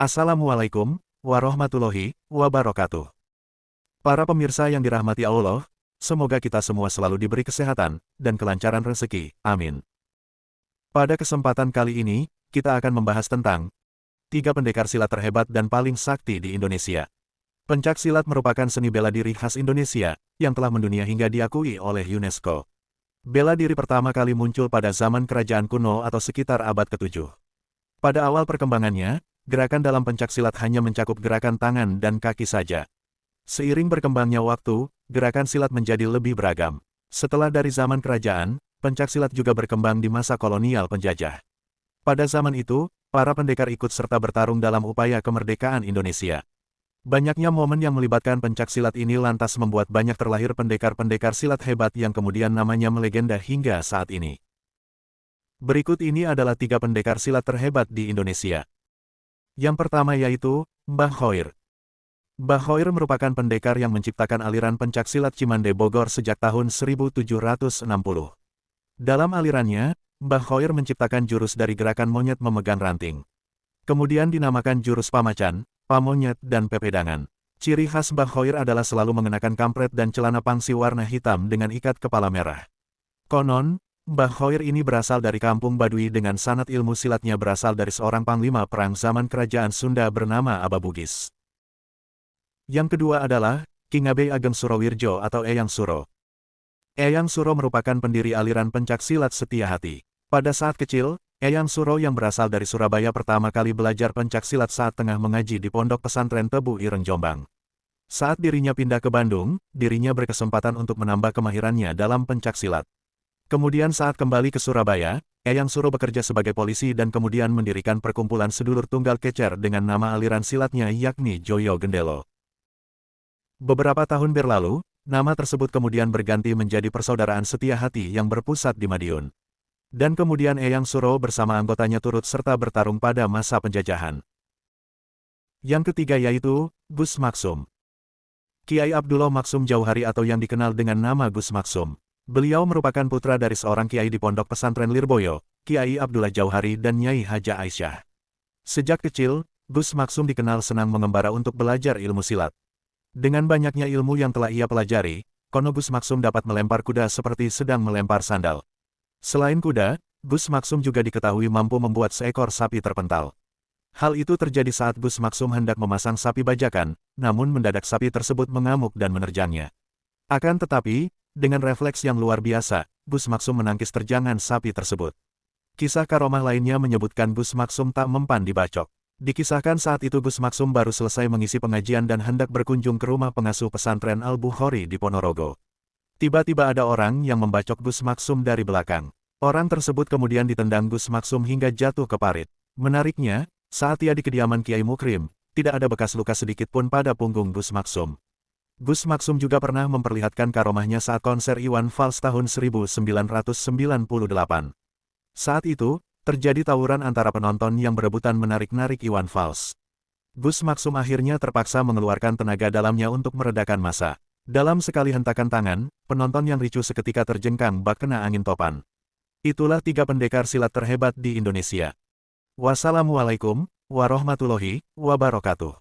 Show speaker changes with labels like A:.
A: Assalamualaikum warahmatullahi wabarakatuh. Para pemirsa yang dirahmati Allah, semoga kita semua selalu diberi kesehatan dan kelancaran rezeki. Amin. Pada kesempatan kali ini, kita akan membahas tentang 3 pendekar silat terhebat dan paling sakti di Indonesia. Pencak silat merupakan seni bela diri khas Indonesia yang telah mendunia hingga diakui oleh UNESCO. Bela diri pertama kali muncul pada zaman kerajaan kuno atau sekitar abad ke-7. Pada awal perkembangannya, gerakan dalam pencak silat hanya mencakup gerakan tangan dan kaki saja. Seiring berkembangnya waktu, gerakan silat menjadi lebih beragam. Setelah dari zaman kerajaan, pencak silat juga berkembang di masa kolonial penjajah. Pada zaman itu, para pendekar ikut serta bertarung dalam upaya kemerdekaan Indonesia. Banyaknya momen yang melibatkan pencak silat ini lantas membuat banyak terlahir pendekar-pendekar silat hebat yang kemudian namanya melegenda hingga saat ini. Berikut ini adalah 3 pendekar silat terhebat di Indonesia. Yang pertama yaitu, Mbah Khoir. Mbah Khoir merupakan pendekar yang menciptakan aliran pencak silat Cimande Bogor sejak tahun 1760. Dalam alirannya, Mbah Khoir menciptakan jurus dari gerakan monyet memegang ranting. Kemudian dinamakan jurus pamacan, pamonyet, dan pepedangan. Ciri khas Mbah Khoir adalah selalu mengenakan kampret dan celana pangsi warna hitam dengan ikat kepala merah. Konon, Mbah Khoir ini berasal dari kampung Baduy dengan sanad ilmu silatnya berasal dari seorang panglima perang zaman kerajaan Sunda bernama Aba Bugis. Yang kedua adalah, Ki Ngabei Ageng Surawirjo atau Eyang Suro. Eyang Suro merupakan pendiri aliran pencak silat Setia Hati. Pada saat kecil, Eyang Suro yang berasal dari Surabaya pertama kali belajar pencak silat saat tengah mengaji di Pondok Pesantren Tebu Ireng Jombang. Saat dirinya pindah ke Bandung, dirinya berkesempatan untuk menambah kemahirannya dalam pencak silat. Kemudian saat kembali ke Surabaya, Eyang Suro bekerja sebagai polisi dan kemudian mendirikan perkumpulan sedulur tunggal kecer dengan nama aliran silatnya yakni Joyo Gendelo. Beberapa tahun berlalu, nama tersebut kemudian berganti menjadi Persaudaraan Setia Hati yang berpusat di Madiun. Dan kemudian Eyang Suro bersama anggotanya turut serta bertarung pada masa penjajahan. Yang ketiga yaitu, Gus Maksum. Kiai Abdullah Maksum Jauhari atau yang dikenal dengan nama Gus Maksum. Beliau merupakan putra dari seorang kiai di Pondok Pesantren Lirboyo, Kiai Abdullah Jauhari dan Nyai Haja Aisyah. Sejak kecil, Gus Maksum dikenal senang mengembara untuk belajar ilmu silat. Dengan banyaknya ilmu yang telah ia pelajari, kono Gus Maksum dapat melempar kuda seperti sedang melempar sandal. Selain kuda, Gus Maksum juga diketahui mampu membuat seekor sapi terpental. Hal itu terjadi saat Gus Maksum hendak memasang sapi bajakan, namun mendadak sapi tersebut mengamuk dan menerjangnya. Akan tetapi, dengan refleks yang luar biasa, Gus Maksum menangkis terjangan sapi tersebut. Kisah karomah lainnya menyebutkan Gus Maksum tak mempan dibacok. Dikisahkan saat itu Gus Maksum baru selesai mengisi pengajian dan hendak berkunjung ke rumah pengasuh pesantren Al-Bukhari di Ponorogo. Tiba-tiba ada orang yang membacok Gus Maksum dari belakang. Orang tersebut kemudian ditendang Gus Maksum hingga jatuh ke parit. Menariknya, saat ia di kediaman Kiai Mukrim, tidak ada bekas luka sedikit pun pada punggung Gus Maksum. Gus Maksum juga pernah memperlihatkan karomahnya saat konser Iwan Fals tahun 1998. Saat itu, terjadi tawuran antara penonton yang berebutan menarik-narik Iwan Fals. Gus Maksum akhirnya terpaksa mengeluarkan tenaga dalamnya untuk meredakan massa. Dalam sekali hentakan tangan, penonton yang ricuh seketika terjengkang bak kena angin topan. Itulah 3 pendekar silat terhebat di Indonesia. Wassalamualaikum warahmatullahi wabarakatuh.